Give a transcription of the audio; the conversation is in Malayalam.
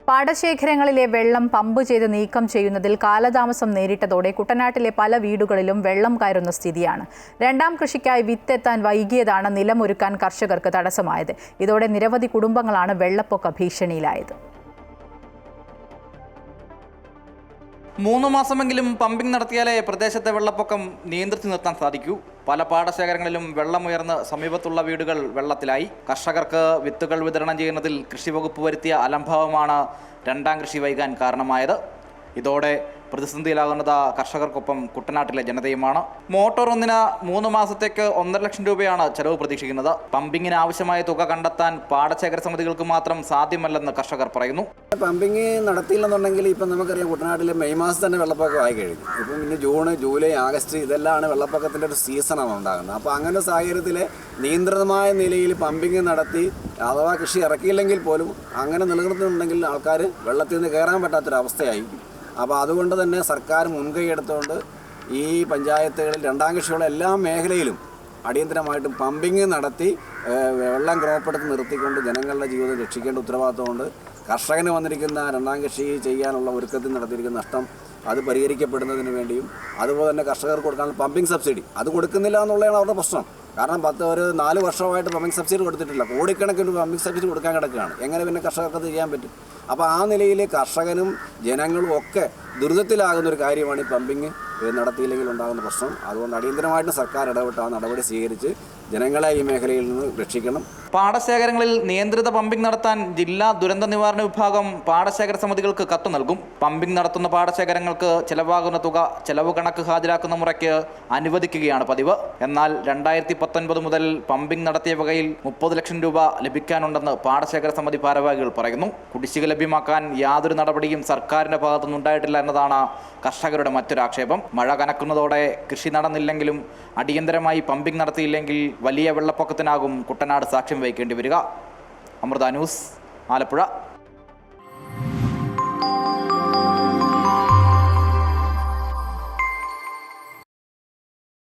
പാടശേഖരങ്ങളിലെ വെള്ളം പമ്പ് ചെയ്ത് നീക്കം ചെയ്യുന്നതിൽ കാലതാമസം നേരിട്ടതോടെ കുട്ടനാട്ടിലെ പല വീടുകളിലും വെള്ളം കയറുന്ന സ്ഥിതിയാണ്. രണ്ടാം കൃഷിക്കായി വിത്തെത്താൻ വൈകിയതാണ് നിലമൊരുക്കാൻ കർഷകർക്ക് തടസ്സമായത്. ഇതോടെ നിരവധി കുടുംബങ്ങളാണ് വെള്ളപ്പൊക്ക ഭീഷണിയിലായത്. 3 മാസമെങ്കിലും പമ്പിംഗ് നടത്തിയാലേ പ്രദേശത്തെ വെള്ളപ്പൊക്കം നിയന്ത്രിച്ചു നിർത്താൻ സാധിക്കൂ. പല പാടശേഖരങ്ങളിലും വെള്ളമുയർന്ന് സമീപത്തുള്ള വീടുകൾ വെള്ളത്തിലായി. കർഷകർക്ക് വിത്തുകൾ വിതരണം ചെയ്യുന്നതിൽ കൃഷിവകുപ്പ് വരുത്തിയ അലംഭാവമാണ് രണ്ടാം കൃഷി വൈകാൻ കാരണമായത്. ഇതോടെ പ്രതിസന്ധിയിലാകുന്നത് കർഷകർക്കൊപ്പം കുട്ടനാട്ടിലെ ജനതയുമാണ്. മോട്ടോർ ഒന്നിന് 3 മാസത്തേക്ക് 1.5 ലക്ഷം രൂപയാണ് ചെലവ് പ്രതീക്ഷിക്കുന്നത്. പമ്പിങ്ങിന് ആവശ്യമായ തുക കണ്ടെത്താൻ പാടശേഖര സമിതികൾക്ക് മാത്രം സാധ്യമല്ലെന്ന് കർഷകർ പറയുന്നു. പമ്പിങ് നടത്തിയില്ലെന്നുണ്ടെങ്കിൽ ഇപ്പം നമുക്കറിയാം കുട്ടനാട്ടിൽ മെയ് മാസം തന്നെ വെള്ളപ്പൊക്കം ആയി കഴിഞ്ഞു. ഇപ്പം പിന്നെ ജൂൺ, ജൂലൈ, ആഗസ്റ്റ് ഇതെല്ലാമാണ് വെള്ളപ്പൊക്കത്തിൻ്റെ ഒരു സീസണാണ് ഉണ്ടാകുന്നത്. അപ്പോൾ അങ്ങനെ സാഹചര്യത്തിൽ നിയന്ത്രിതമായ നിലയിൽ പമ്പിങ് നടത്തി അഥവാ കൃഷി ഇറക്കിയില്ലെങ്കിൽ പോലും അങ്ങനെ നിലനിർത്തുന്നുണ്ടെങ്കിൽ ആൾക്കാർ വെള്ളത്തിൽ നിന്ന് കയറാൻ പറ്റാത്തൊരവസ്ഥയായി. അപ്പോൾ അതുകൊണ്ട് തന്നെ സർക്കാർ മുൻകൈ എടുത്തുകൊണ്ട് ഈ പഞ്ചായത്തുകളിൽ രണ്ടാം കൃഷിയുള്ള എല്ലാ മേഖലയിലും അടിയന്തരമായിട്ടും പമ്പിങ് നടത്തി വെള്ളം ക്രോപ്പെടുത്ത് നിർത്തിക്കൊണ്ട് ജനങ്ങളുടെ ജീവിതം രക്ഷിക്കേണ്ട ഉത്തരവാദിത്തമുണ്ട്. കർഷകന് വന്നിരിക്കുന്ന രണ്ടാം കൃഷി ചെയ്യാനുള്ള ഒരുക്കത്തിൽ നടത്തിയിരിക്കുന്ന നഷ്ടം അത് പരിഹരിക്കപ്പെടുന്നതിന് വേണ്ടിയും അതുപോലെ തന്നെ കർഷകർക്ക് കൊടുക്കാനുള്ള പമ്പിങ് സബ്സിഡി അത് കൊടുക്കുന്നില്ല എന്നുള്ളതാണ് അവരുടെ പ്രശ്നം. കാരണം 4 വർഷമായിട്ട് പമ്പിങ് സബ്സിഡി കൊടുത്തിട്ടില്ല. കോടിക്കണക്കിന് പമ്പിങ് സബ്സിഡി കൊടുക്കാൻ കിടക്കുകയാണ്. എങ്ങനെ പിന്നെ കർഷകർക്ക് അത് ചെയ്യാൻ പറ്റും? അപ്പോൾ ആ നിലയിൽ കർഷകനും ജനങ്ങളും ഒക്കെ ദുരിതത്തിലാകുന്ന ഒരു കാര്യമാണ് ഈ പമ്പിങ് നടത്തിയില്ലെങ്കിൽ ഉണ്ടാകുന്ന പ്രശ്നം. അതുകൊണ്ട് അടിയന്തരമായിട്ട് സർക്കാർ ഇടപെട്ട് ആ നടപടി സ്വീകരിച്ച് ജനങ്ങളെ ഈ മേഖലയിൽ നിന്ന് രക്ഷിക്കണം. പാടശേഖരങ്ങളിൽ നിയന്ത്രിത പമ്പിംഗ് നടത്താൻ ജില്ലാ ദുരന്ത നിവാരണ വിഭാഗം പാടശേഖര സമിതികൾക്ക് കത്ത് നൽകും. പമ്പിംഗ് നടത്തുന്ന പാടശേഖരങ്ങൾക്ക് ചെലവാകുന്ന തുക ചെലവ് കണക്ക് ഹാജരാക്കുന്ന മുറയ്ക്ക് അനുവദിക്കുകയാണ് പതിവ്. എന്നാൽ 2019 മുതൽ പമ്പിംഗ് നടത്തിയ വകയിൽ 30 ലക്ഷം രൂപ ലഭിക്കാനുണ്ടെന്ന് പാടശേഖര സമിതി ഭാരവാഹികൾ പറയുന്നു. കുടിശ്ശിക ലഭ്യമാക്കാൻ യാതൊരു നടപടിയും സർക്കാരിന്റെ ഭാഗത്തുനിന്നുണ്ടായിട്ടില്ല എന്നതാണ് കർഷകരുടെ മറ്റൊരാക്ഷേപം. മഴ കനക്കുന്നതോടെ കൃഷി നടന്നില്ലെങ്കിലും അടിയന്തരമായി പമ്പിംഗ് നടത്തിയില്ലെങ്കിൽ വലിയ വെള്ളപ്പൊക്കത്തിനാകും കുട്ടനാട് സാക്ഷ്യം വഹിക്കേണ്ടി വരിക. അമൃത ന്യൂസ്, ആലപ്പുഴ.